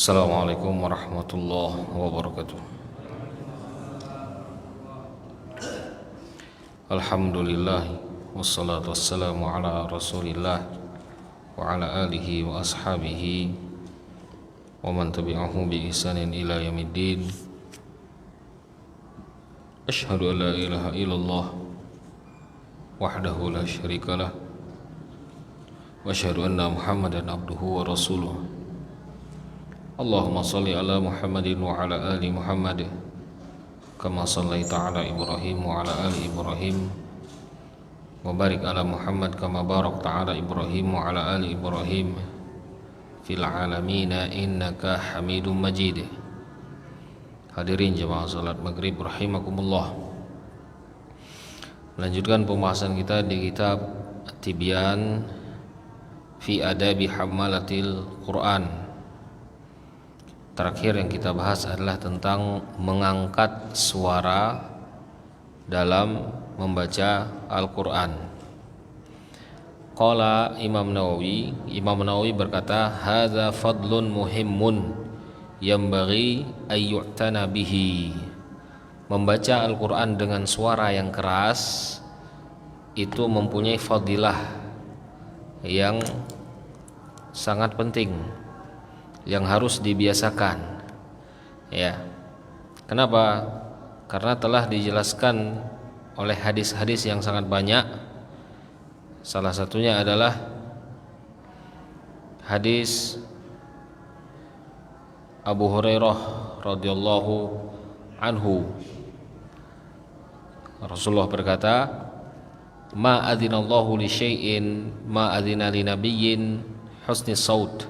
Assalamualaikum warahmatullahi wabarakatuh. Alhamdulillah wassalatu wassalamu ala rasulillah wa ala alihi wa ashabihi wa man tabi'ahu bi ihsanin ila yaumiddin. Asyhadu an la ilaha illallah wahdahu la syarikalah wa asyhadu anna Muhammadan abduhu wa rasuluh. Allahumma salli ala Muhammadin wa ala ali Muhammad kama sallaita ala Ibrahim wa ala ali Ibrahim wa barik ala Muhammad kama barakta ala Ibrahim wa ala ali Ibrahim fil alamina innaka Hamidum Majid. Hadirin jemaah salat maghrib rahimakumullah. Melanjutkan pembahasan kita di kitab At-Tibyan fi Adabi Hammalatil Quran. Terakhir yang kita bahas adalah tentang mengangkat suara dalam membaca Al-Quran. Qala Imam Nawawi berkata, hadza fadlun muhimmun yanbaghi ayyu'tana bihi. Membaca Al-Quran dengan suara yang keras itu mempunyai fadilah yang sangat penting, yang harus dibiasakan. Ya. Kenapa? Karena telah dijelaskan oleh hadis-hadis yang sangat banyak. Salah satunya adalah hadis Abu Hurairah radhiyallahu anhu. Rasulullah berkata, "Ma adzinallahu li syai'in ma adzina li nabiyyin husni saut.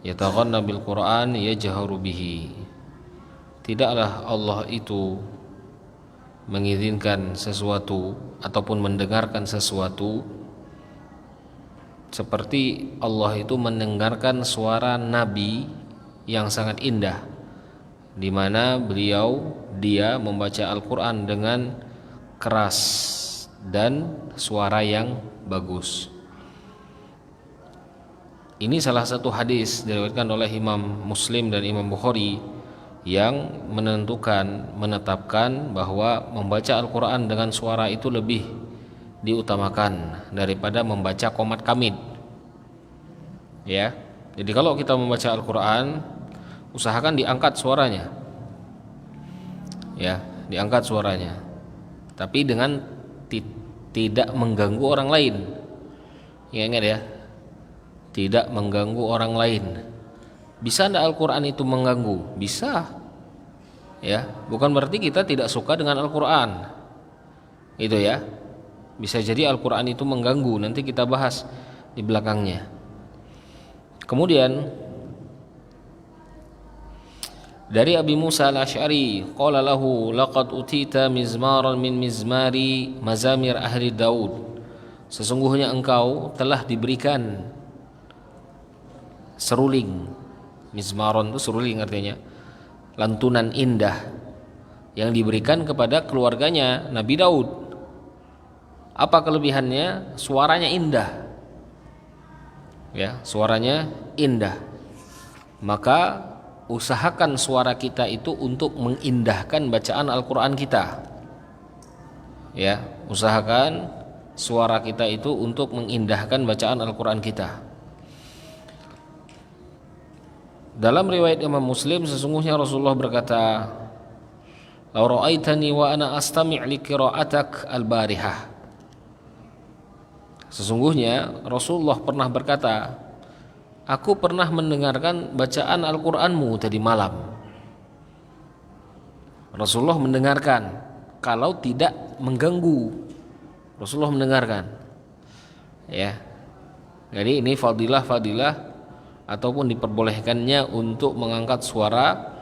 Yataghanna bil Qur'an yajharu bihi." Tidaklah Allah itu mengizinkan sesuatu ataupun mendengarkan sesuatu seperti Allah itu mendengarkan suara Nabi yang sangat indah, di mana dia membaca Al-Quran dengan keras dan suara yang bagus. Ini salah satu hadis diriwayatkan oleh Imam Muslim dan Imam Bukhari yang menetapkan bahwa membaca Al-Quran dengan suara itu lebih diutamakan daripada membaca qomat kamid. Ya, jadi kalau kita membaca Al-Quran, usahakan diangkat suaranya. Ya, diangkat suaranya, tapi dengan tidak mengganggu orang lain. Ya, ingat ya, tidak mengganggu orang lain. Bisa enggak Al-Quran itu mengganggu? Bisa. Ya, bukan berarti kita tidak suka dengan Al-Quran. Itu ya. Bisa jadi Al-Quran itu mengganggu. Nanti kita bahas di belakangnya. Kemudian dari Abi Musa Al-Asy'ari, qala lahu laqad utita mizmaran min mizmari mazamir ahli Daud. Sesungguhnya engkau telah diberikan seruling. Mizmaron itu seruling artinya lantunan indah yang diberikan kepada keluarganya Nabi Daud. Apa kelebihannya? Suaranya indah. Ya, suaranya indah. Maka usahakan suara kita itu untuk mengindahkan bacaan Al-Quran kita. Ya, usahakan suara kita itu untuk mengindahkan bacaan Al-Quran kita. Dalam riwayat Imam Muslim, sesungguhnya Rasulullah berkata, "Lau ra'aitani wa ana astami' li qira'atak al-barihah." Sesungguhnya Rasulullah pernah berkata, aku pernah mendengarkan bacaan Al-Qur'anmu tadi malam. Rasulullah mendengarkan, kalau tidak mengganggu. Rasulullah mendengarkan. Ya. Jadi ini fadilah ataupun diperbolehkannya untuk mengangkat suara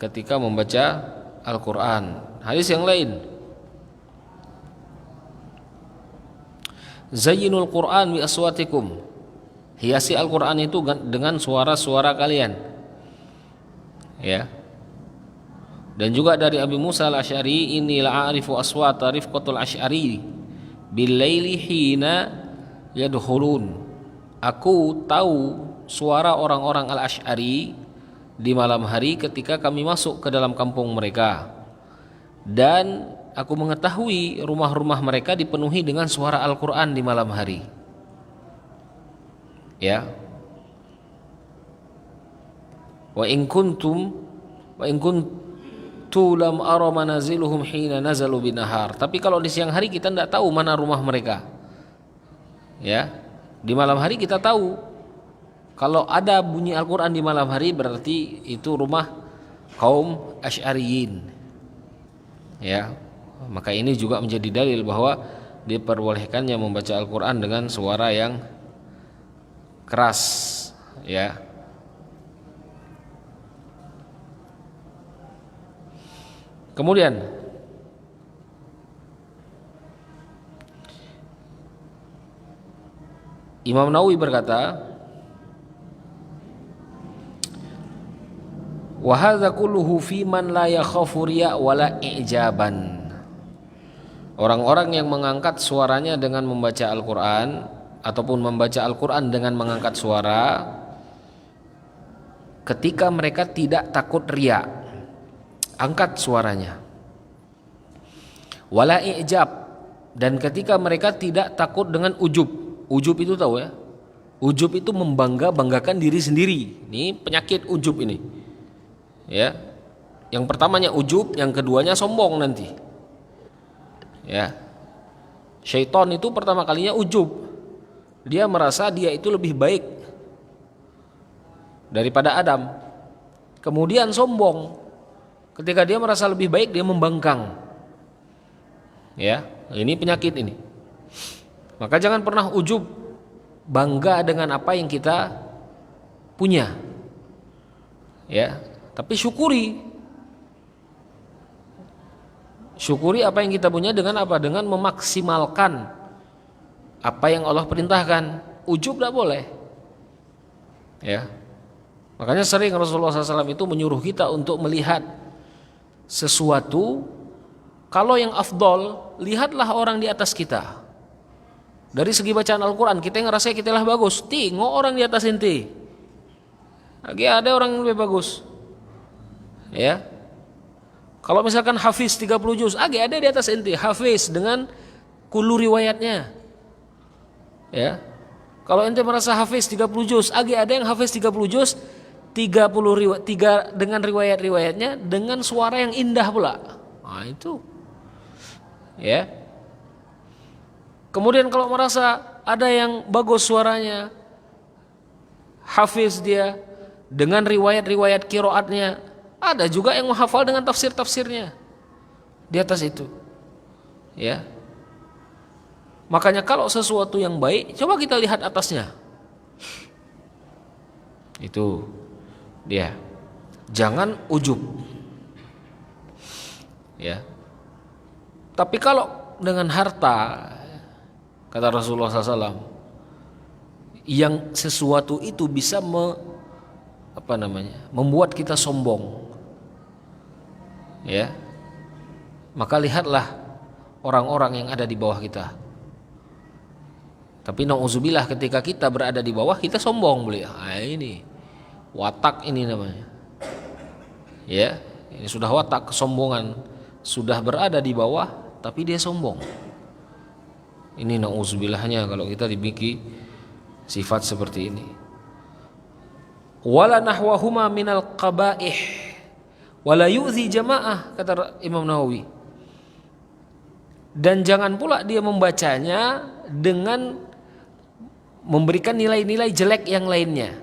ketika membaca Al-Quran. Hadis yang lain, zayyinul Quran bi aswatikum. Hiasi Al-Quran itu dengan suara-suara kalian. Ya. Dan juga dari Abi Musa Al-Asy'ari, inni la'arifu aswata rifqatul asy'ari bil laili hina yadkhulun. Aku tahu suara orang-orang Al-Asy'ari di malam hari ketika kami masuk ke dalam kampung mereka, dan aku mengetahui rumah-rumah mereka dipenuhi dengan suara Al-Quran di malam hari. Ya. Wa in kuntu lam ara manaziluhum hina nazalu binahar. Tapi kalau di siang hari kita tidak tahu mana rumah mereka. Ya. Di malam hari kita tahu. Kalau ada bunyi Al-Quran di malam hari berarti itu rumah kaum Asy'ariyin. Ya. Maka ini juga menjadi dalil bahwa diperbolehkannya membaca Al-Quran dengan suara yang keras. Ya. Kemudian Imam Nawawi berkata, wa hadza kulluhu fi man la yakhafu riya wala i'jaban. Orang-orang yang mengangkat suaranya dengan membaca Al-Quran ataupun membaca Al-Quran dengan mengangkat suara ketika mereka tidak takut riya, angkat suaranya. Wala i'jab, dan ketika mereka tidak takut dengan ujub. Ujub itu tahu ya? Ujub itu membangga-banggakan diri sendiri. Ini penyakit ujub ini. Ya. Yang pertamanya ujub, yang keduanya sombong nanti. Ya. Syaitan itu pertama kalinya ujub. Dia merasa dia itu lebih baik daripada Adam. Kemudian sombong. Ketika dia merasa lebih baik, dia membangkang. Ya, ini penyakit ini. Maka jangan pernah ujub, bangga dengan apa yang kita punya. Ya, tapi syukuri. Syukuri apa yang kita punya dengan apa? Dengan memaksimalkan apa yang Allah perintahkan. Ujub tidak boleh. Ya. Makanya sering Rasulullah SAW itu menyuruh kita untuk melihat sesuatu. Kalau yang afdol, lihatlah orang di atas kita. Dari segi bacaan Al-Quran, kita yang ngerasa kita lah bagus. Tengok orang di atas ente. Lagi ada orang yang lebih bagus. Ya. Kalau misalkan hafiz 30 juz, ada di atas ente. Hafiz dengan kullu riwayatnya. Ya. Kalau ente merasa hafiz 30 juz, ada yang hafiz 30 juz, 30 riwayat, dengan riwayat-riwayatnya dengan suara yang indah pula. Nah, itu. Ya. Kemudian kalau merasa ada yang bagus suaranya, hafiz dia dengan riwayat-riwayat qiraatnya, ada juga yang menghafal dengan tafsir-tafsirnya di atas itu. Ya. Makanya kalau sesuatu yang baik, coba kita lihat atasnya. Itu dia. Jangan ujub. Ya. Tapi kalau dengan harta, kata Rasulullah SAW, yang sesuatu itu bisa membuat kita sombong, ya, maka lihatlah orang-orang yang ada di bawah kita. Tapi na'udzubillah, ketika kita berada di bawah kita sombong beliau. Ini watak ini namanya. Ya, ini sudah watak kesombongan, sudah berada di bawah tapi dia sombong. Ini na'udzubillahnya kalau kita dimiliki sifat seperti ini. Wala nahwahuma minal qaba'ih wala yu'zi jamaah, kata Imam Nawawi. Dan jangan pula dia membacanya dengan memberikan nilai-nilai jelek yang lainnya.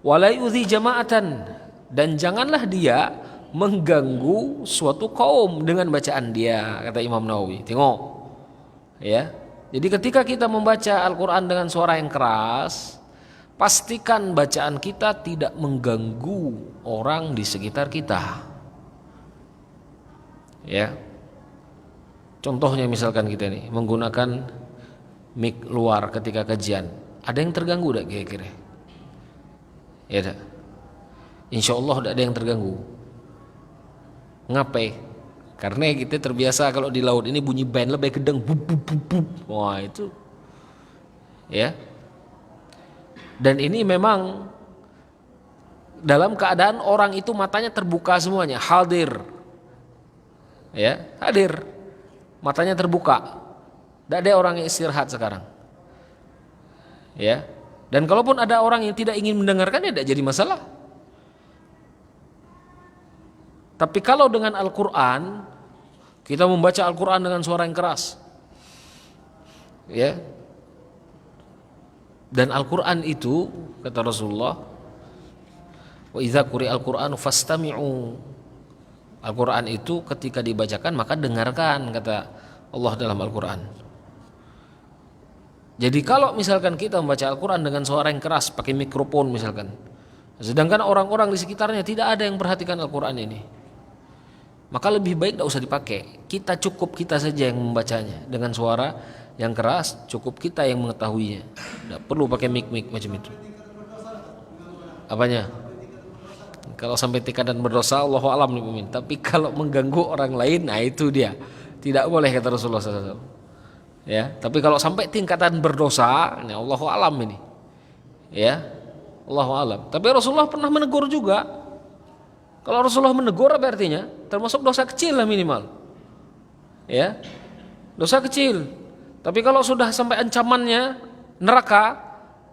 Wala yu'zi jama'atan, dan janganlah dia mengganggu suatu kaum dengan bacaan dia, kata Imam Nawawi. Tengok. Ya. Jadi ketika kita membaca Al-Quran dengan suara yang keras, pastikan bacaan kita tidak mengganggu orang di sekitar kita. Ya. Contohnya misalkan kita nih menggunakan mic luar ketika kajian, ada yang terganggu enggak kira-kira? Ya, insya Allah tidak ada yang terganggu. Ngapai? Karena kita terbiasa kalau di laut ini bunyi band lebih kedeng, bup, bup, bup, bup. Wah itu, ya. Dan ini memang dalam keadaan orang itu matanya terbuka semuanya, hadir. Ya, hadir. Matanya terbuka. Tidak ada orang yang istirahat sekarang. Ya. Dan kalaupun ada orang yang tidak ingin mendengarkan, ya tidak jadi masalah. Tapi kalau dengan Al-Quran, kita membaca Al-Quran dengan suara yang keras, ya. Dan Al-Quran itu, kata Rasulullah, wa idza quri'al Qur'anu fastami'u. Al-Quran itu ketika dibacakan maka dengarkan, kata Allah dalam Al-Quran. Jadi kalau misalkan kita membaca Al-Quran dengan suara yang keras, pakai mikrofon misalkan, sedangkan orang-orang di sekitarnya tidak ada yang perhatikan Al-Quran ini, maka lebih baik tidak usah dipakai. Kita saja yang membacanya dengan suara yang keras, cukup kita yang mengetahuinya. Tidak perlu pakai mic macam itu. Apanya? Kalau sampai tingkatan berdosa, Allahu a'lam nih Mumin. Tapi kalau mengganggu orang lain, nah itu dia. Tidak boleh, kata Rasulullah SAW. Ya, tapi kalau sampai tingkatan berdosa, ini Allahu a'lam ini. Ya, Allahu a'lam. Tapi Rasulullah pernah menegur juga. Kalau Rasulullah menegur apa artinya? Termasuk dosa kecil lah minimal. Ya, dosa kecil. Tapi kalau sudah sampai ancamannya neraka,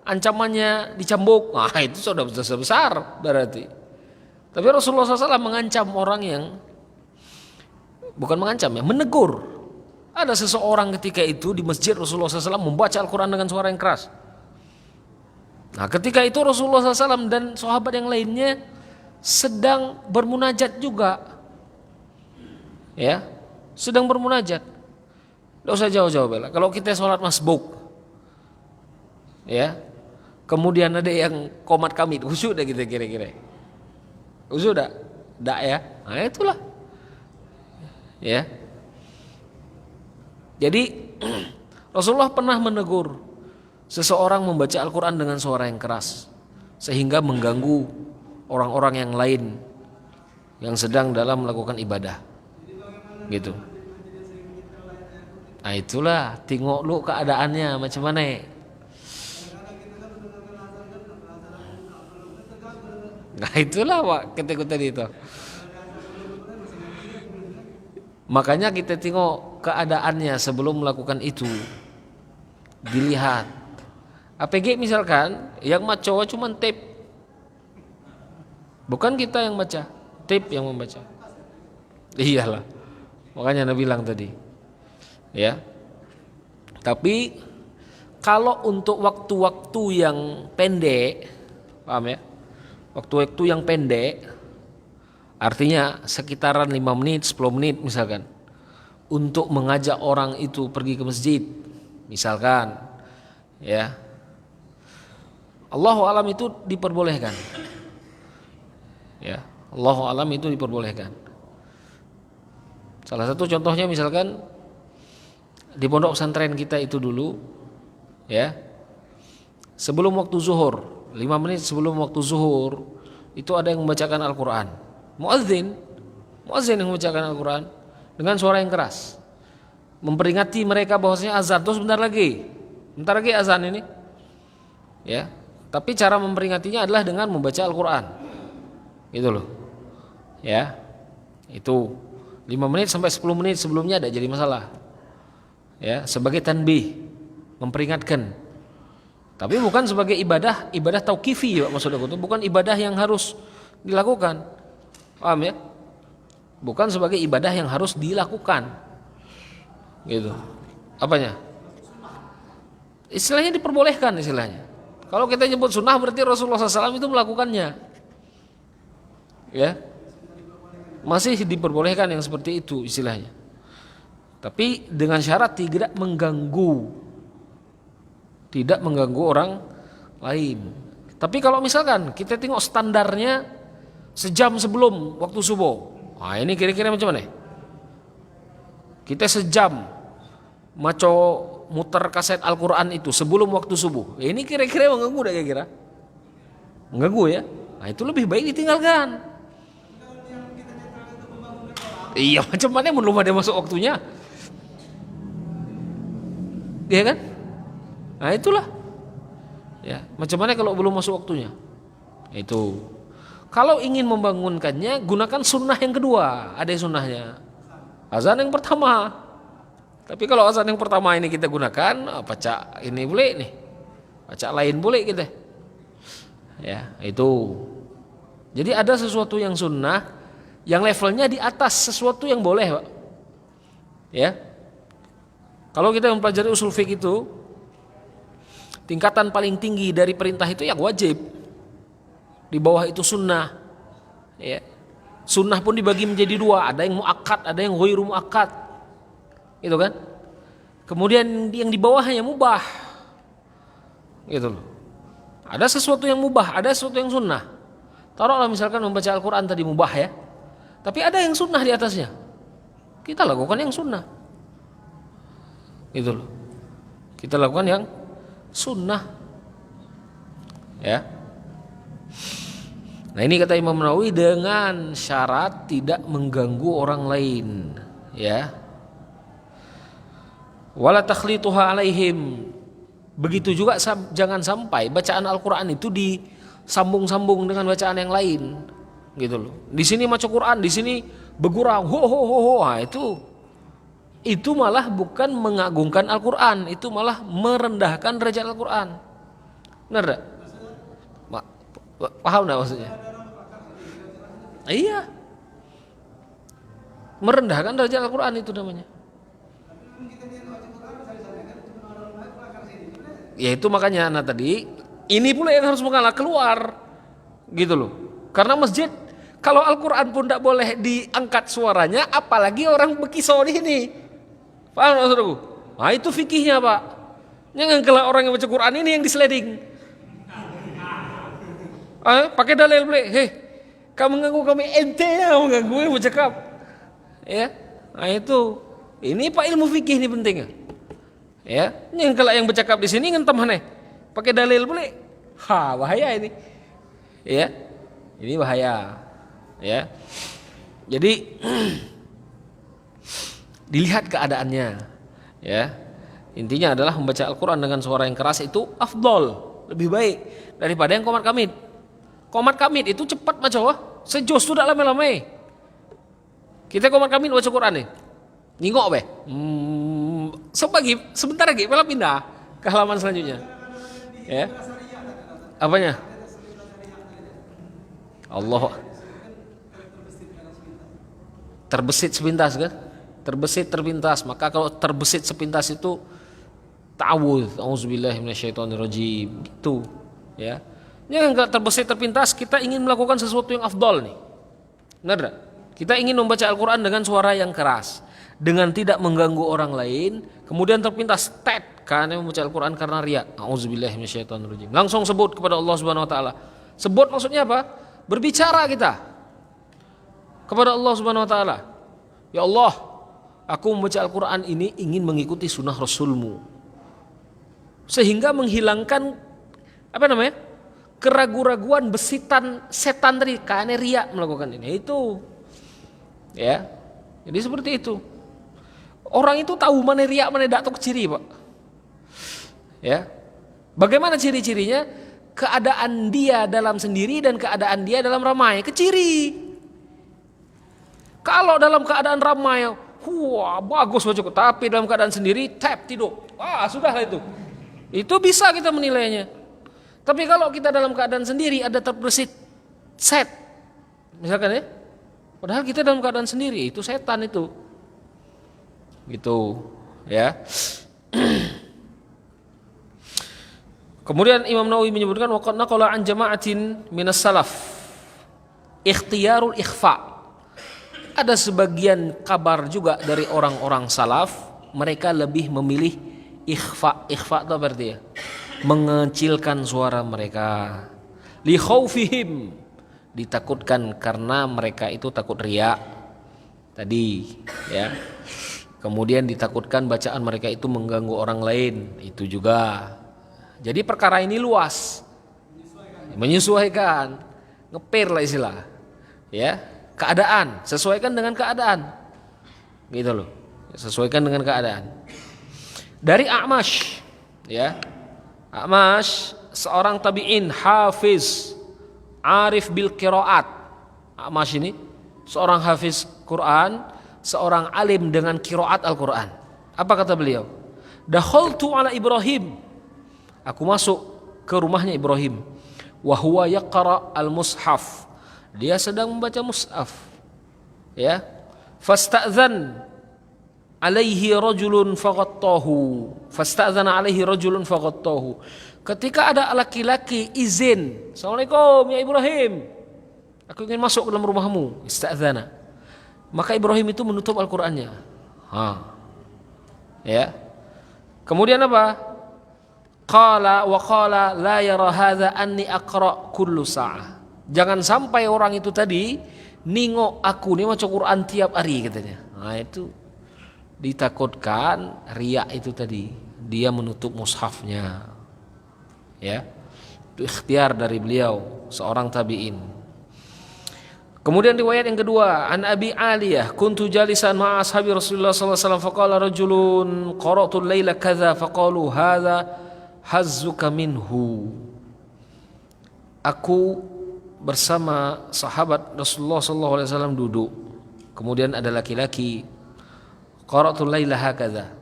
ancamannya dicambuk, nah itu sudah dosa besar berarti. Tapi Rasulullah SAW mengancam orang yang, bukan mengancam ya, menegur. Ada seseorang ketika itu di masjid Rasulullah SAW membaca Al-Quran dengan suara yang keras. Nah ketika itu Rasulullah SAW dan sahabat yang lainnya sedang bermunajat juga, ya, sedang bermunajat. Tidak usah jauh-jauh bela. Kalau kita sholat masbuk, ya, kemudian ada yang qomat kamit, khusyuk dah kita kira-kira. Khusyuk dah? Tidak ya? Nah itulah, ya. Jadi Rasulullah pernah menegur seseorang membaca Al-Quran dengan suara yang keras sehingga mengganggu orang-orang yang lain yang sedang dalam melakukan ibadah, gitu. Nah itulah, tengok lu keadaannya macam mana. Nah itulah Pak, ketika tadi itu. Makanya kita tengok keadaannya sebelum melakukan itu, dilihat. APG misalkan yang maco cuma tape, bukan kita yang baca, tape yang membaca. Iyalah, makanya Nabi bilang tadi, ya. Tapi kalau untuk waktu-waktu yang pendek, paham ya? Waktu-waktu yang pendek, artinya sekitaran 5 menit, 10 menit misalkan, untuk mengajak orang itu pergi ke masjid, misalkan, ya, Allahu a'lam itu diperbolehkan, ya, Allahu a'lam itu diperbolehkan. Salah satu contohnya misalkan di pondok pesantren kita itu dulu, ya, sebelum waktu zuhur, 5 menit sebelum waktu zuhur itu ada yang membacakan Al-Quran. Muadzin yang membacakan Al-Quran dengan suara yang keras, memperingati mereka bahwasanya azan tuh sebentar lagi azan ini, ya. Tapi cara memperingatinya adalah dengan membaca Al-Quran, gitu loh, ya. Itu 5 menit sampai 10 menit sebelumnya ada jadi masalah, ya, sebagai tanbih, memperingatkan. Tapi bukan sebagai ibadah tauqifi, ya, maksud aku itu bukan ibadah yang harus dilakukan. Paham ya? Bukan sebagai ibadah yang harus dilakukan, gitu. Apanya? Istilahnya diperbolehkan istilahnya. Kalau kita nyebut sunnah berarti Rasulullah SAW itu melakukannya, ya. Masih diperbolehkan yang seperti itu istilahnya. Tapi dengan syarat tidak mengganggu orang lain. Tapi kalau misalkan kita tengok standarnya sejam sebelum waktu subuh, nah ini kira-kira macam mana? Kita sejam maco muter kaset Al-Quran itu sebelum waktu subuh, ini kira-kira mengganggu tidak kira-kira? Mengganggu ya? Nah itu lebih baik ditinggalkan. Iya, macam mana belum ada masuk waktunya, iya kan? Nah itulah, Ya, macam mana kalau belum masuk waktunya? Itu. Kalau ingin membangunkannya, gunakan sunnah yang kedua. Ada sunnahnya. Azan yang pertama. Tapi kalau azan yang pertama ini kita gunakan, baca ini boleh nih. Baca lain boleh kita. Ya, itu. Jadi ada sesuatu yang sunnah, yang levelnya di atas sesuatu yang boleh, Pak. Ya. Kalau kita mempelajari usul fiqh itu, tingkatan paling tinggi dari perintah itu yang wajib. Di bawah itu sunnah. Ya. Sunnah pun dibagi menjadi dua, ada yang muakkad, ada yang ghairu muakkad. Gitu kan? Kemudian yang di bawahnya mubah. Gitu loh. Ada sesuatu yang mubah, ada sesuatu yang sunnah. Taruhlah misalkan membaca Al-Qur'an tadi mubah ya. Tapi ada yang sunnah di atasnya. Kita lakukan yang sunnah. Gitu loh. Kita lakukan yang sunnah. Ya. Nah ini kata Imam Nawawi dengan syarat tidak mengganggu orang lain, ya. Wala takhlituha alaihim. Begitu juga jangan sampai bacaan Al-Qur'an itu disambung-sambung dengan bacaan yang lain, gitu loh. Di sini baca Quran, di sini bergurau, ho ho ho ho. Nah, itu malah bukan mengagungkan Al-Qur'an, itu malah merendahkan derajat Al-Qur'an. Benar enggak? Paham enggak maksudnya? Iya. Merendahkan derajat Al-Qur'an itu namanya. Ya itu makanya anak tadi, ini pula yang harus mengalah keluar. Gitu loh. Karena masjid kalau Al-Qur'an pun tidak boleh diangkat suaranya, apalagi orang bekisau di sini. Paham enggak saudaraku? Nah, itu fikihnya, Pak. Jangan kalau orang yang baca Quran ini yang diseleding. Pakai dalil boleh. Hei, kamu mengganggu kami, ente yang mengganggu yang bercakap. Ya. Nah itu. Ini Pak ilmu fikih ini pentingnya. Ya, yang kalau yang bercakap di sini ngentem aneh. Pakai dalil boleh. Bahaya ini. Ya. Ini bahaya. Ya. Jadi dilihat keadaannya. Ya. Intinya adalah membaca Al-Qur'an dengan suara yang keras itu afdol, lebih baik daripada yang qomat kamit. Qomat kamit itu cepat baca, sejos tu dak lama-lama. Kita qomat kamit baca Quran nih. Ningok be. Sebentar lagi malah pindah ke halaman selanjutnya. Ya. Apanya? Allah. Terbesit sepintas kan? Terbesit terpintas. Maka kalau terbesit sepintas itu ta'awudz, auzubillahi minasyaitonirrajim. Gitu, ya. Jangan enggak terbesit terpintas, kita ingin melakukan sesuatu yang afdal nih. Benar enggak? Kita ingin membaca Al-Qur'an dengan suara yang keras, dengan tidak mengganggu orang lain, kemudian terpintas karena membaca Al-Qur'an karena riya. Auzubillahi minasyaitonirrajim. Langsung sebut kepada Allah Subhanahu wa taala. Sebut maksudnya apa? Berbicara kita kepada Allah Subhanahu wa taala. Ya Allah, aku membaca Al-Qur'an ini ingin mengikuti sunnah Rasulmu, sehingga menghilangkan keraguan-raguan besitan setan tadi karena riya melakukan ini. Itu ya. Jadi seperti itu. Orang itu tahu mana riya mana tidak, tahu ciri, Pak. Ya. Bagaimana ciri-cirinya? Keadaan dia dalam sendiri dan keadaan dia dalam ramai. Keciri. Kalau dalam keadaan ramai, bagus baca, tapi dalam keadaan sendiri tidur. Sudahlah itu. Itu bisa kita menilainya. Tapi kalau kita dalam keadaan sendiri ada terbesit set, misalkan ya, padahal kita dalam keadaan sendiri, itu setan itu, gitu, ya. Kemudian Imam Nawawi menyebutkan waqad naqala an jama'atin minas salaf ikhtiyarul ikhfa. Ada sebagian kabar juga dari orang-orang salaf, mereka lebih memilih ikhfa. Ikhfa itu apa artinya? Mengecilkan suara mereka. Li khaufihim, ditakutkan karena mereka itu takut riya tadi, ya. Kemudian ditakutkan bacaan mereka itu mengganggu orang lain, itu juga. Jadi perkara ini luas. Menyesuaikan, ngepir lah istilah. Ya, keadaan, sesuaikan dengan keadaan. Gitu loh. Sesuaikan dengan keadaan. Dari A'mash, ya. A'mash seorang tabi'in hafiz arif bil qiraat. Amash ini seorang hafiz Quran, seorang alim dengan qiraat Al-Quran. Apa kata beliau? Dakhaltu ala Ibrahim, aku masuk ke rumahnya Ibrahim. Wa huwa yaqra al-mushaf, dia sedang membaca mushaf. Ya, fasta'zan alaihi rajulun faghattahu, fasta'zana alaihi rajulun faghattahu. Ketika ada laki-laki izin, Assalamualaikum ya Ibrahim, aku ingin masuk ke dalam rumahmu, ista'zana. Maka Ibrahim itu menutup Al-Qur'annya. Ya. Kemudian apa? Qala wa qala la yara hadza anni aqra kullu sa'ah. Jangan sampai orang itu tadi ningok aku nih baca Quran tiap hari katanya. Nah, itu ditakutkan riya itu tadi. Dia menutup mushafnya. Ya. Itu ikhtiar dari beliau seorang tabi'in. Kemudian riwayat yang kedua, an Abi Aliyah, kuntu jalisan ma'a ashabi Rasulullah sallallahu alaihi wasallam faqala rajulun qara'tu al-laila kadza faqalu hadza hazzuka minhu. Aku bersama sahabat Rasulullah sallallahu alaihi wasallam duduk. Kemudian ada laki-laki, qara'tu al-laila hakadza.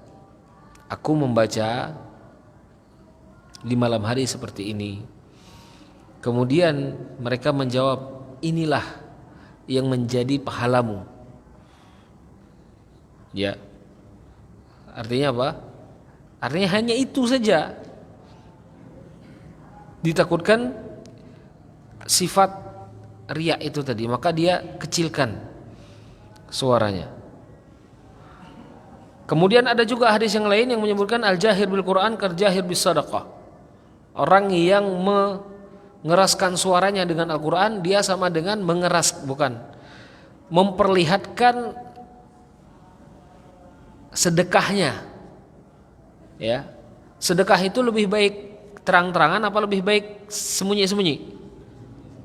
Aku membaca di malam hari seperti ini. Kemudian mereka menjawab, inilah yang menjadi pahalamu. Ya. Artinya apa? Artinya hanya itu saja. Ditakutkan sifat riya itu tadi, maka dia kecilkan suaranya. Kemudian ada juga hadis yang lain yang menyebutkan al-jahir bil Quran kal-jahir bis sadaqah. Orang yang mengeraskan suaranya dengan Al-Quran, dia sama dengan memperlihatkan sedekahnya. Ya, sedekah itu lebih baik terang-terangan apa lebih baik sembunyi-sembunyi?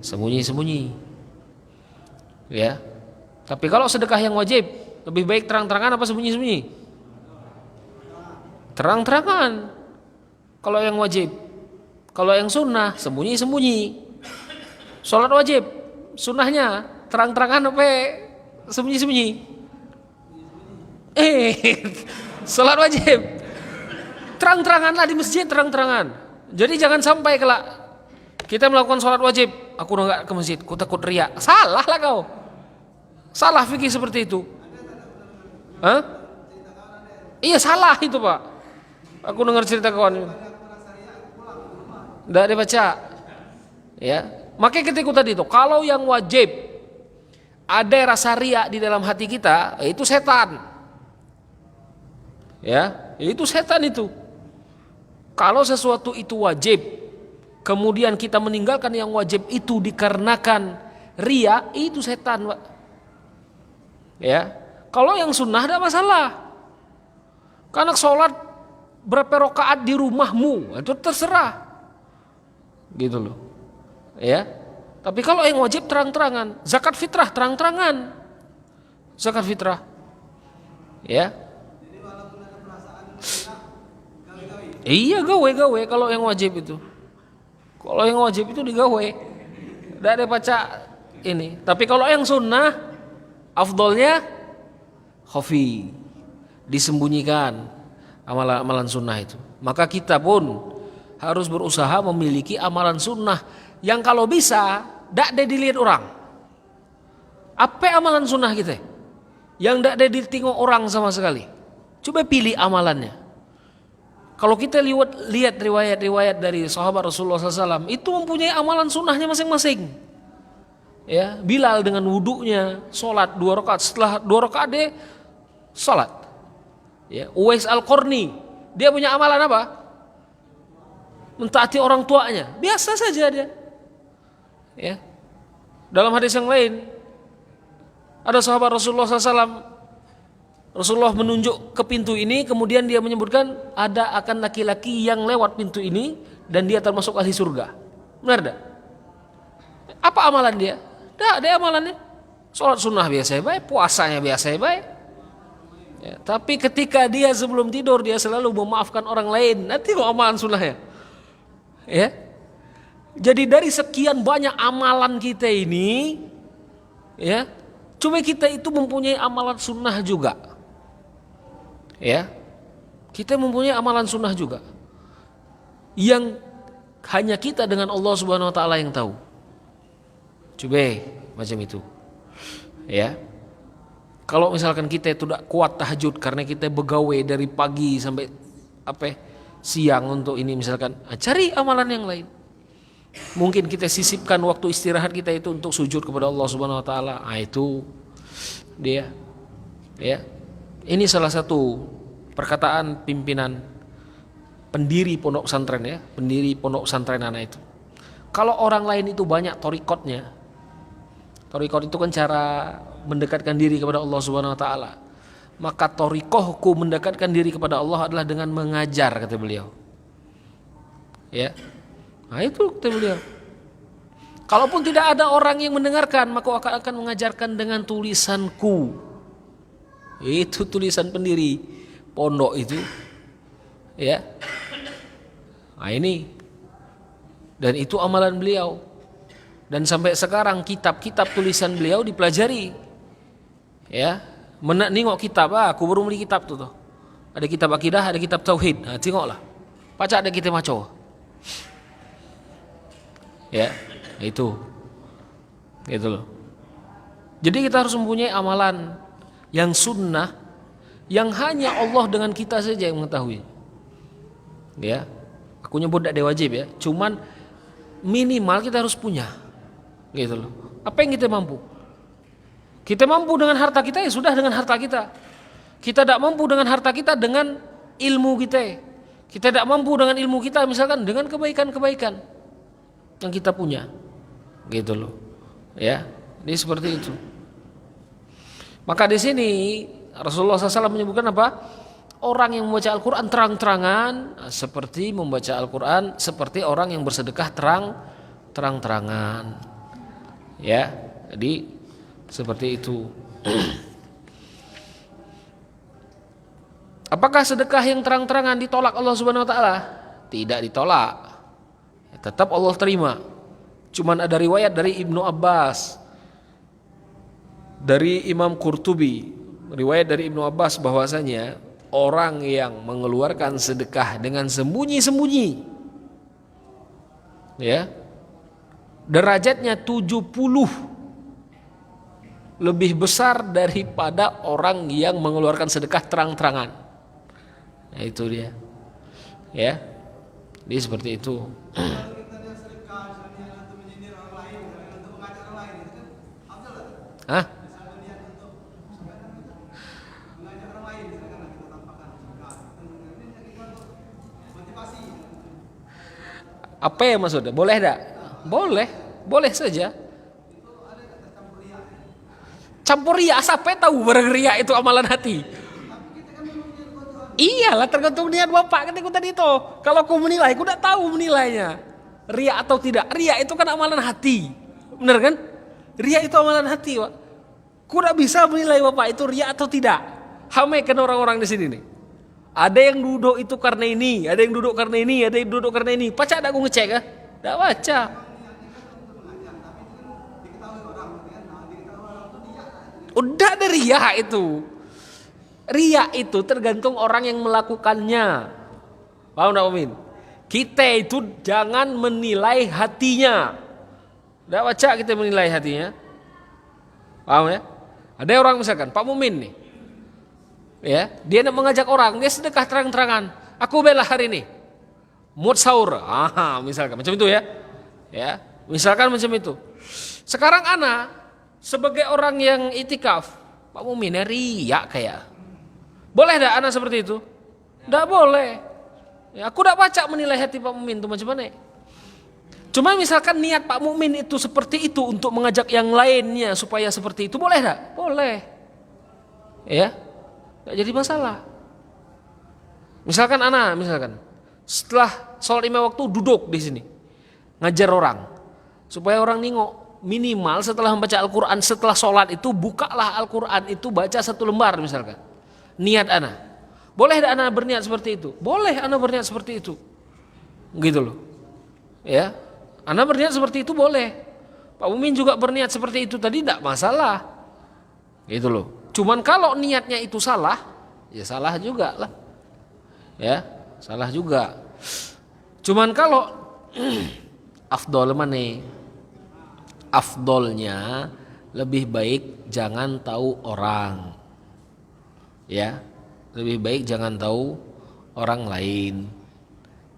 Sembunyi-sembunyi. Ya, tapi kalau sedekah yang wajib lebih baik terang-terangan apa sembunyi-sembunyi? Terang-terangan. Kalau yang wajib. Kalau yang sunnah sembunyi-sembunyi. Sholat wajib sunnahnya terang-terangan apa sembunyi-sembunyi? Sholat wajib terang-teranganlah di masjid, terang-terangan. Jadi jangan sampai kelak kita melakukan sholat wajib, aku enggak ke masjid, aku takut riya. Salah lah kau. Salah fikih seperti itu. Iya salah itu Pak. Aku dengar cerita kawan. Tidak dibaca, ya. Makanya ketika tadi itu, kalau yang wajib ada rasa riya di dalam hati kita, itu setan, ya, itu setan itu. Kalau sesuatu itu wajib, kemudian kita meninggalkan yang wajib itu dikarenakan riya, itu setan, Pak. Ya, kalau yang sunnah tidak masalah. Karena sholat berapa rakaat di rumahmu, itu terserah. Gitu loh. Ya. Tapi kalau yang wajib terang-terangan, zakat fitrah terang-terangan. Zakat fitrah. Ya. Iya gawe-gawe kalau yang wajib itu. Kalau yang wajib itu digawe. Tidak ada baca ini. Tapi kalau yang sunnah afdolnya khafi, disembunyikan amalan sunnah itu. Maka kita pun harus berusaha memiliki amalan sunnah yang kalau bisa tidak dilihat orang. Apa amalan sunnah kita yang tidak ditengok orang sama sekali? Coba pilih amalannya. Kalau kita lihat riwayat-riwayat dari sahabat Rasulullah SAW, itu mempunyai amalan sunnahnya masing-masing. Ya, Bilal dengan wudunya sholat 2 rakaat, setelah 2 rakaat dia sholat. Ya, Uwais Al-Qarni dia punya amalan apa? Mentaati orang tuanya, biasa saja dia. Ya. Dalam hadis yang lain, ada sahabat Rasulullah SAW, Rasulullah menunjuk ke pintu ini, kemudian dia menyebutkan ada akan laki-laki yang lewat pintu ini dan dia termasuk ahli surga. Benar tak? Apa amalan dia? Tidak ada amalannya. Sholat sunnah biasa baik, puasanya biasa baik. Ya, tapi ketika dia sebelum tidur dia selalu memaafkan orang lain, nanti kok amalan sunnahnya. Ya, Jadi dari sekian banyak amalan kita ini, ya, coba kita itu mempunyai amalan sunnah juga, ya, kita mempunyai amalan sunnah juga, yang hanya kita dengan Allah Subhanahu Wa Taala yang tahu. Coba macam itu, ya. Kalau misalkan kita itu tidak kuat tahajud karena kita begawe dari pagi sampai siang untuk ini misalkan, cari amalan yang lain. Mungkin kita sisipkan waktu istirahat kita itu untuk sujud kepada Allah Subhanahu Wa Taala. Itu dia, ya. Ini salah satu perkataan pimpinan pendiri pondok pesantren, ya, pendiri pondok pesantren anak itu. Kalau orang lain itu banyak torikotnya. Torikot itu kan cara mendekatkan diri kepada Allah Subhanahu Wa Taala. Maka torikohku mendekatkan diri kepada Allah adalah dengan mengajar, kata beliau. Ya, nah itu kata beliau. Kalaupun tidak ada orang yang mendengarkan, maka aku akan mengajarkan dengan tulisanku. Itu tulisan pendiri pondok itu, ya. Nah ini, dan itu amalan beliau. Dan sampai sekarang kitab-kitab tulisan beliau dipelajari, ya. Nengok kitab, aku baru beli kitab tuh. Ada kitab akidah, ada kitab tauhid. Nah, tengoklah, baca ada kitab macam, ya, itu, gitu loh. Jadi kita harus mempunyai amalan yang sunnah, yang hanya Allah dengan kita saja yang mengetahui, ya. Aku nyebut tidak wajib, ya, cuman minimal kita harus punya. Gitu loh. Apa yang kita mampu? Kita mampu dengan harta kita, ya sudah dengan harta kita. Kita tidak mampu dengan harta kita dengan ilmu kita. Kita tidak mampu dengan ilmu kita misalkan dengan kebaikan-kebaikan yang kita punya. Gitu loh. Ya, ini seperti itu. Maka di sini Rasulullah SAW menyebutkan apa? Orang yang membaca Al-Quran terang-terangan seperti membaca Al-Quran seperti orang yang bersedekah terang-terangan. Ya, jadi seperti itu. Apakah sedekah yang terang-terangan ditolak Allah Subhanahu Wa Taala? Tidak ditolak, tetap Allah terima. Cuman ada riwayat dari Ibnu Abbas, dari Imam Qurtubi, riwayat dari Ibnu Abbas bahwasanya orang yang mengeluarkan sedekah dengan sembunyi-sembunyi, ya, derajatnya 70 lebih besar daripada orang yang mengeluarkan sedekah terang-terangan. Nah, itu dia, ya. Jadi seperti itu. Hah? Apa ya maksudnya? Boleh tidak? Boleh saja. Campur ria, sampai tahu barang ria itu amalan hati. Iyalah, tergantung niat bapak ketika tadi itu. Kalau aku menilai, aku tidak tahu menilainya ria atau tidak. Ria itu kan amalan hati, benar kan? Ria itu amalan hati, Pak. Aku tidak bisa menilai bapak itu ria atau tidak. Hamaikan orang-orang di sini nih. Ada yang duduk itu karena ini, ada yang duduk karena ini, ada yang duduk karena ini. Baca tidak aku ngecek ya? Tidak baca. Udah ada ria itu. Ria itu tergantung orang yang melakukannya. Paham enggak, Umin? Kita itu jangan menilai hatinya. Enggak baca kita menilai hatinya. Paham ya? Ada orang misalkan Pak Mumin nih. Ya, dia nak mengajak orang, dia sedekah terang-terangan. Aku bela hari ini. Mood sahur. Misalkan macam itu ya. Ya, misalkan macam itu. Sekarang ana sebagai orang yang itikaf, Pak Mumin riak kayak. Boleh tidak anak seperti itu? Tidak boleh. Ya, aku tidak baca menilai hati Pak Mumin itu macam mana. Cuma misalkan niat Pak Mumin itu seperti itu untuk mengajak yang lainnya supaya seperti itu, boleh tidak? Boleh. Ya, tidak jadi masalah. Misalkan anak, setelah sholat 5 waktu duduk di sini, ngajar orang, supaya orang nengok. Minimal setelah membaca Al-Quran, setelah sholat itu bukalah Al-Quran itu, baca 1 lembar misalkan. Niat ana. Boleh tidak ana berniat seperti itu? Boleh ana berniat seperti itu. Gitu loh. Ya. Anda berniat seperti itu boleh. Pak Mumin juga berniat seperti itu tadi, tidak masalah. Gitu loh. Cuman kalau niatnya itu salah, ya salah juga lah. Ya, salah juga. Cuman kalau afdol mana? Afdolnya lebih baik jangan tahu orang. Ya, lebih baik jangan tahu orang lain.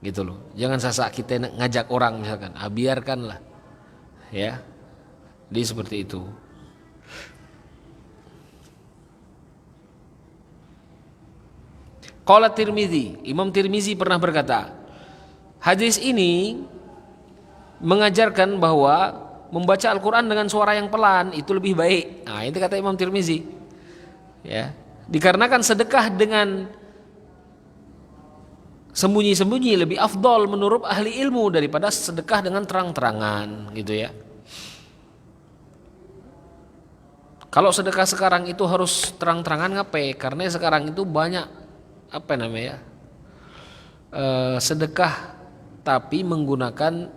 Gitu loh. Jangan sasak kita ngajak orang misalkan, biarkanlah. Ya. Jadi seperti itu. Qala Tirmizi, Imam Tirmizi pernah berkata, hadis ini mengajarkan bahwa membaca Al-Quran dengan suara yang pelan itu lebih baik. Nah, itu kata Imam Tirmizi. Ya, dikarenakan sedekah dengan sembunyi-sembunyi lebih afdol menurut ahli ilmu daripada sedekah dengan terang-terangan, gitu ya. Kalau sedekah sekarang itu harus terang-terangan ngapain? Karena sekarang itu banyak sedekah tapi menggunakan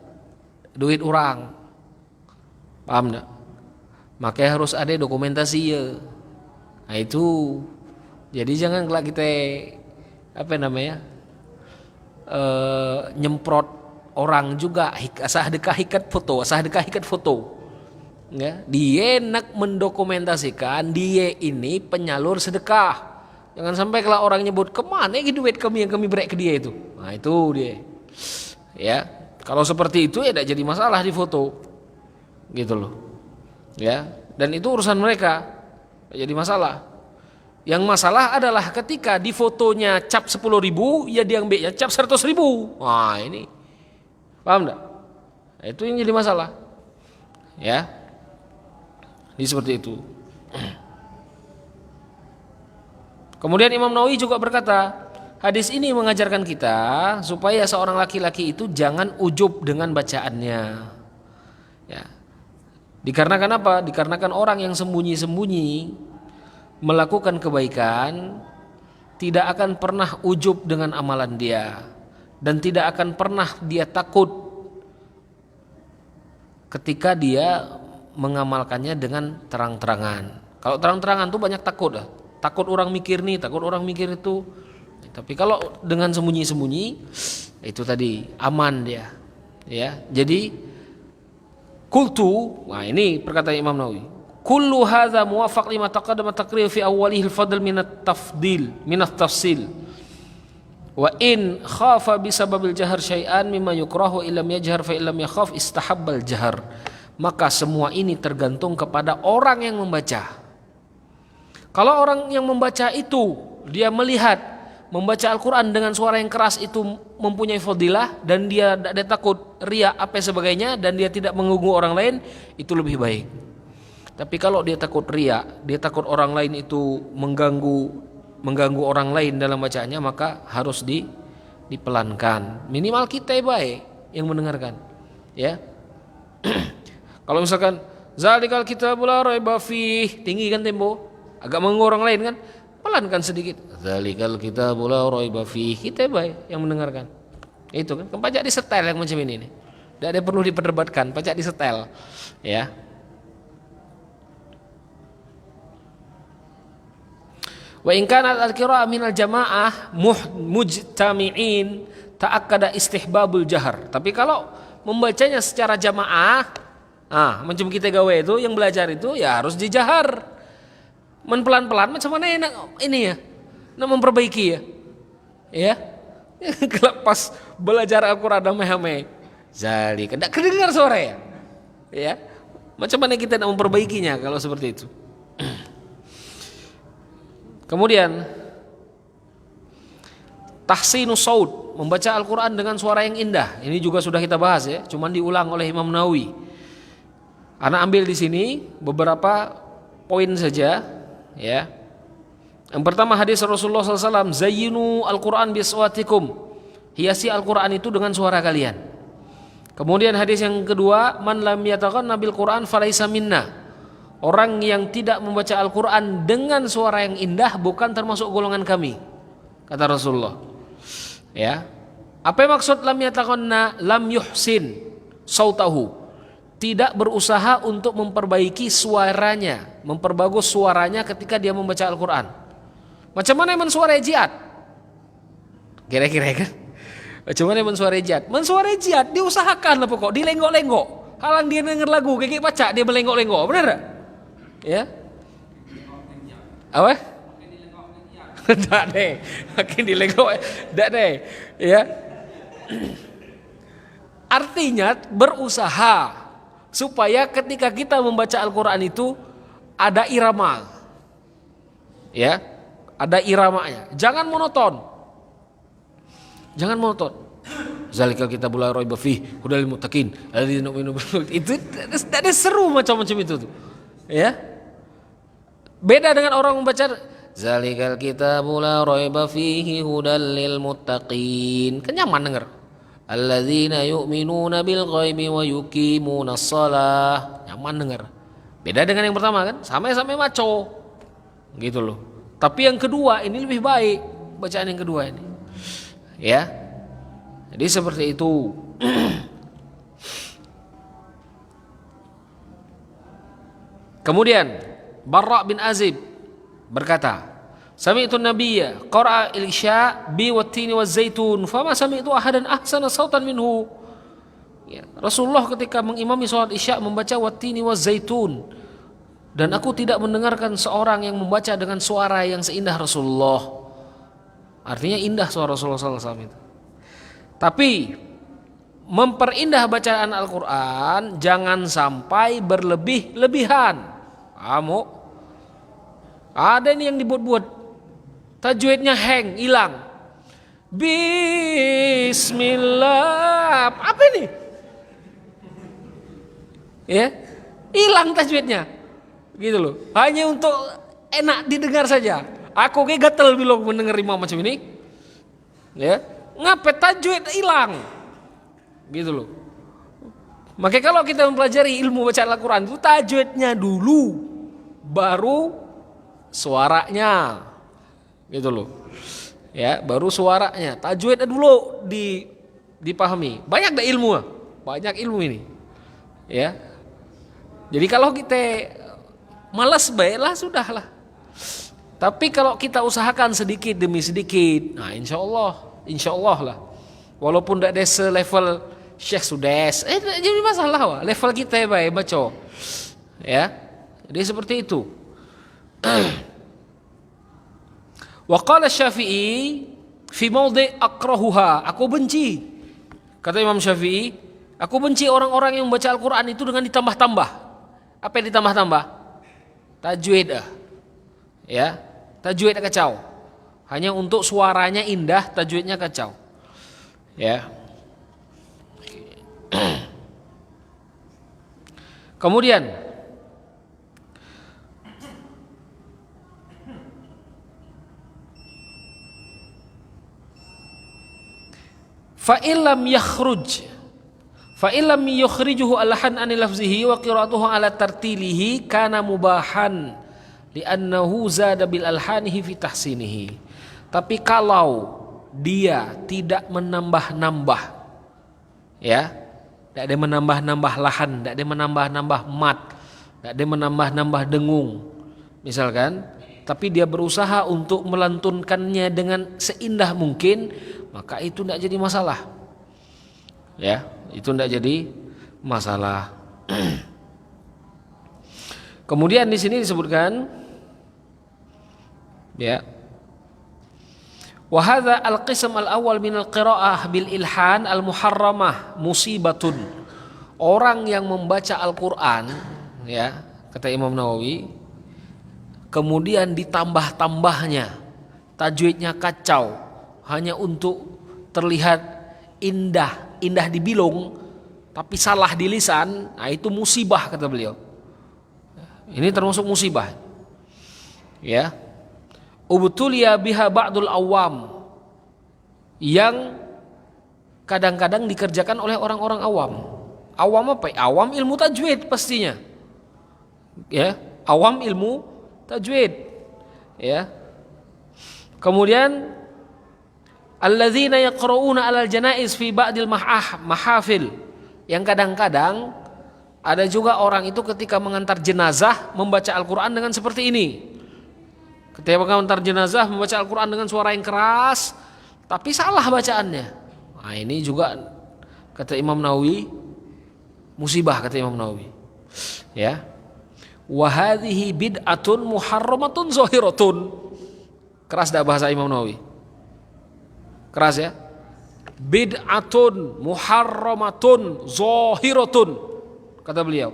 duit orang. Paham enggak? Makanya harus ada dokumentasi ya. Nah itu. Jadi jangan kalau kita nyemprot orang juga sedekah ikat foto. Ya, dia nak mendokumentasikan dia ini penyalur sedekah. Jangan sampai kalau orang nyebut kemana duit kami yang kami beri ke dia itu. Nah itu dia. Ya, kalau seperti itu ya tidak jadi masalah di foto. Gitu loh. Ya, dan itu urusan mereka. Tidak jadi masalah. Yang masalah adalah ketika di fotonya cap 10.000, ya diambilnya cap 100.000. Wah ini, paham enggak? Nah, itu yang jadi masalah. Ya, jadi seperti itu. Kemudian Imam Nawawi juga berkata, hadis ini mengajarkan kita supaya seorang laki-laki itu jangan ujub dengan bacaannya. Ya. Dikarenakan apa? Dikarenakan orang yang sembunyi-sembunyi melakukan kebaikan tidak akan pernah ujub dengan amalan dia, dan tidak akan pernah dia takut ketika dia mengamalkannya dengan terang-terangan. Kalau terang-terangan tuh banyak takut lah. Takut orang mikir nih, takut orang mikir itu. Tapi kalau dengan sembunyi-sembunyi itu tadi aman dia. Ya, jadi kultu, nah ini perkataan Imam Nawawi. Kullu hadza muwafaq lima taqaddama taqrir fi awwalihi al-fadl min at-tafsil. Wa in khafa bi sababil jahr syai'an mimma yukrahu illam yajhar fa illam yakhaf istahabbal jahr. Maka semua ini tergantung kepada orang yang membaca. Kalau orang yang membaca itu dia melihat membaca Al-Quran dengan suara yang keras itu mempunyai fadilah, dan dia tidak takut riya apa sebagainya, dan dia tidak mengganggu orang lain, itu lebih baik. Tapi kalau dia takut riya, dia takut orang lain itu mengganggu orang lain dalam bacaannya, maka harus dipelankan. Minimal kita baik yang mendengarkan. Ya. Kalau misalkan zalikal kitabul la raiba fih, tinggi kan tempo, agak mengganggu orang lain kan, pelankan sedikit. Zalikal kitabul la raiba fih, kita baik yang mendengarkan. Itu kan pajak disetel yang macam ini nih. Tidak ada perlu diperdebatkan, pajak disetel. Ya. Wa in kanat al-qira'ah minal jamaah mujtami'in ta'akkada istihbabul jahar. Tapi kalau membacanya secara jamaah, macam kita gawe itu yang belajar itu ya harus dijahar. Pelan-pelan macam mana enak ini ya. Nak memperbaiki ya. Ya. Kalau pas belajar Al-Qur'an damai-damai, zalik enggak kedengar suara ya. Ya. Macam mana kita nak memperbaikinya kalau seperti itu? Kemudian tahsinus saut, membaca Al-Quran dengan suara yang indah. Ini juga sudah kita bahas ya, cuman diulang oleh Imam Nawawi. Ana ambil di sini beberapa poin saja ya. Yang pertama hadis Rasulullah SAW, zayyinu Al-Quran biswatikum, hiasi Al-Quran itu dengan suara kalian. Kemudian hadis yang kedua, man lam yataghanna bil Quran falaisa minna. Orang yang tidak membaca Al-Quran dengan suara yang indah bukan termasuk golongan kami, kata Rasulullah. Ya, apa yang maksud lam yataghanna? Lam yuhsin. sautahu, tidak berusaha untuk memperbaiki suaranya, memperbagus suaranya ketika dia membaca Al-Quran. Macam mana mensuarai jihad? Kira-kira kan? Macam mana mensuarai jihad? Mensuarai jihad diusahakan lah pokok, dilenggok-lenggok. Halang dia denger lagu, kayak pacak dia melenggok-lenggok, benar tak? Ya? Apa? Tak deh, makin dilenggok, tak deh. Ya? Artinya berusaha supaya ketika kita membaca Al-Quran itu ada irama, ya, ada iramanya. Jangan monoton, jangan monoton. Zalikal kitabul la raiba fihi hudal lil muttaqin alladzina yu'minuna bil ghaibi. Itu ada seru macam-macam itu tuh, ya. Beda dengan orang membaca zalikal kitabul la raiba fihi hudal lil muttaqin. Kan nyaman denger. Alladzina yu'minuna bil ghaibi wa yuqimunas shalah. Nyaman dengar. Beda dengan yang pertama kan? Sama-sama maco. Gitu loh. Tapi yang kedua ini lebih baik bacaan yang kedua ini. Ya. Jadi seperti itu. Kemudian Barra bin Azib berkata, Sami'tu Nabiyya qara'a al-isya bi wat-tini waz-zaitun fama sami'tu ahadan ahsana sautan minhu. Ya, Rasulullah ketika mengimami salat Isya membaca wat-tini waz-zaitun, dan aku tidak mendengarkan seorang yang membaca dengan suara yang seindah Rasulullah. Artinya indah suara Rasulullah SAW itu. Tapi memperindah bacaan Al-Quran jangan sampai berlebih-lebihan. Kamu ada ini yang dibuat-buat. Tajwidnya hang, hilang. Bismillah. Apa ini? Ya, hilang tajwidnya. Gitu loh. Hanya untuk enak didengar saja. Aku kayak gatel bila mendengar imam macam ini. Ya, ngapet tajwid hilang. Gitu loh. Makanya kalau kita mempelajari ilmu bacaan Al-Quran itu tajwidnya dulu, baru suaranya. Gitu loh. Ya, baru suaranya. Tajwidnya dulu dipahami. Banyak dah ilmu. Banyak ilmu ini. Ya. Jadi kalau kita malas baiklah sudahlah. Tapi kalau kita usahakan sedikit demi sedikit, nah insya Allah lah. Walaupun tidak ada selevel Syekh Sudes, jadi masalah wah. Level kita baik baca. Ya. Jadi seperti itu. Wa qala Syafi'i fi mawdi' akrahuha, aku benci. Kata Imam Syafi'i, aku benci orang-orang yang membaca Al-Qur'an itu dengan ditambah-tambah. Apa yang ditambah-tambah? Tajwid. Ya, tajwid kacau. Hanya untuk suaranya indah, tajwidnya kacau. Ya. Kemudian fa illam yukhrijuhu alhan an lafzihi wa qira'atuhu ala tartilihi kana mubahan li'annahu zada bil alhanihi fi tahsinihi. Tapi kalau dia tidak menambah-nambah, ya, tidak ada menambah-nambah lahan, tidak ada menambah-nambah mat, tidak ada menambah-nambah dengung, misalkan, tapi dia berusaha untuk melantunkannya dengan seindah mungkin, maka itu tidak jadi masalah. Ya, itu tidak jadi masalah. Kemudian di sini disebutkan, ya, wa hadza al-qism al-awwal min al-qira'ah bil ilhan al-muharramah musibatun. Orang yang membaca Al-Qur'an, ya, kata Imam Nawawi, kemudian ditambah-tambahnya, tajwidnya kacau, hanya untuk terlihat indah dibilung, tapi salah di lisan, nah itu musibah kata beliau. Ini termasuk musibah. Ya. Ubtuliya biha ba'dul awam, yang kadang-kadang dikerjakan oleh orang-orang awam. Awam apa? Awam ilmu tajwid pastinya. Ya, awam ilmu tajwid. Ya. Kemudian alladzina yaqra'una 'alal janaiz fi ba'dil mahafil Yang kadang-kadang ada juga orang itu ketika mengantar jenazah membaca Al-Quran dengan seperti ini. Ketika mengantar jenazah membaca Al-Quran dengan suara yang keras, tapi salah bacaannya. Nah, ini juga kata Imam Nawawi musibah, kata Imam Nawawi. Ya. Wa hadhihi bid'atun muharramatun zahiratun. Keras dah bahasa Imam Nawawi. Keras ya. Bid'atun muharramatun zahiratun, kata beliau.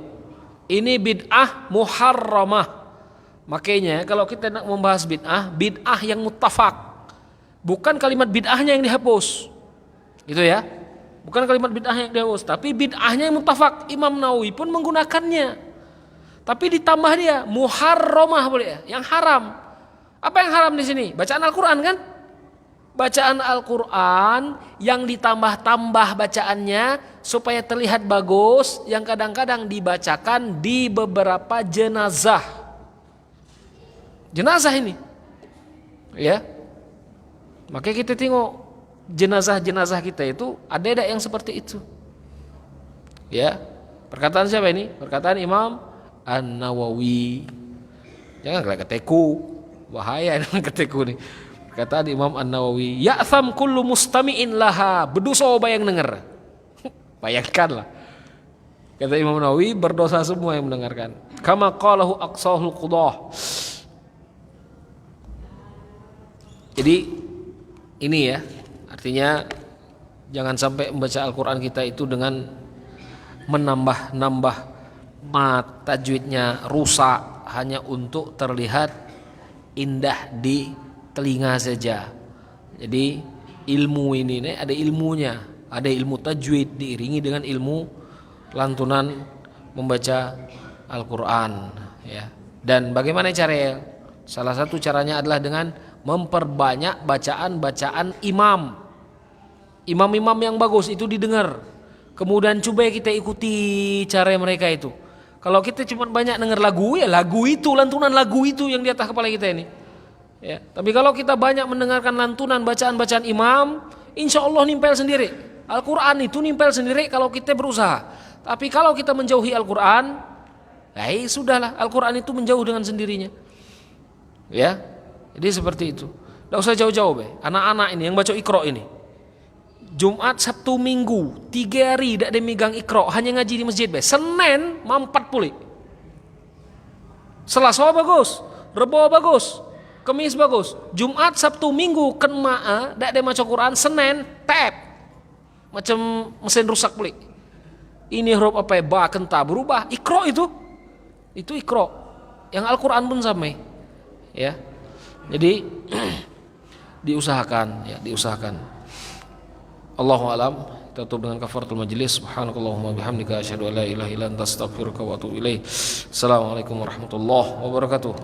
Ini bid'ah muharramah. Makanya kalau kita nak membahas bid'ah yang muttafaq. Bukan kalimat bid'ahnya yang dihapus. Itu ya. Bukan kalimat bid'ahnya yang dihapus, tapi bid'ahnya yang muttafaq. Imam Nawawi pun menggunakannya. Tapi ditambah dia muharramah boleh ya, yang haram. Apa yang haram di sini? Bacaan Al-Qur'an kan? Bacaan Al-Quran yang ditambah-tambah bacaannya supaya terlihat bagus, yang kadang-kadang dibacakan di beberapa jenazah ini, ya. Makanya kita tengok jenazah kita itu ada yang seperti itu, ya. Perkataan siapa ini? Perkataan Imam An-Nawawi. Jangan kayak keteku, bahaya dengan keteku nih. Kata Imam An-Nawawi, ya'tham kullu mustami'in laha, berdosa yang dengar. Bayangkanlah. Kata Imam Nawawi, berdosa semua yang mendengarkan. Kama qalahu aqsahul qudah. Jadi ini ya, artinya jangan sampai membaca Al-Qur'an kita itu dengan menambah-nambah tajwidnya rusak hanya untuk terlihat indah di telinga saja. Jadi ilmu ini ada ilmunya, ada ilmu tajwid diiringi dengan ilmu lantunan membaca Al-Qur'an, ya. Dan bagaimana caranya? Salah satu caranya adalah dengan memperbanyak bacaan-bacaan imam-imam yang bagus itu didengar. Kemudian coba kita ikuti cara mereka itu. Kalau kita cuma banyak dengar lagu, ya lagu itu, lantunan lagu itu yang di atas kepala kita ini. Ya, tapi kalau kita banyak mendengarkan lantunan bacaan-bacaan imam, insya Allah nimpel sendiri. Al-Quran itu nimpel sendiri kalau kita berusaha. Tapi kalau kita menjauhi Al-Quran, ya sudahlah, Al-Quran itu menjauh dengan sendirinya. Ya, jadi seperti itu. Tidak usah jauh-jauh, anak-anak ini yang baca Iqra ini, Jumat, Sabtu, Minggu 3 hari tidak ada megang Iqra, hanya ngaji di masjid. Senin mampat pulih. Selasa bagus, Rebo bagus, Kamis bagus, Jumat, Sabtu, Minggu kena dak ada maca Quran, Senin tap macam mesin rusak beli. Ini huruf apa ya? Ba kenta berubah. Iqra itu Iqra. Yang Al-Quran pun sama. Ya. Jadi diusahakan. Allahu a'lam. Kita tutup dengan kafaratul majlis. Subhanakallahumma bihamdika asyhadu an la ilaha illa anta astaghfiruka wa atubu ilaik. Assalamualaikum warahmatullahi wabarakatuh.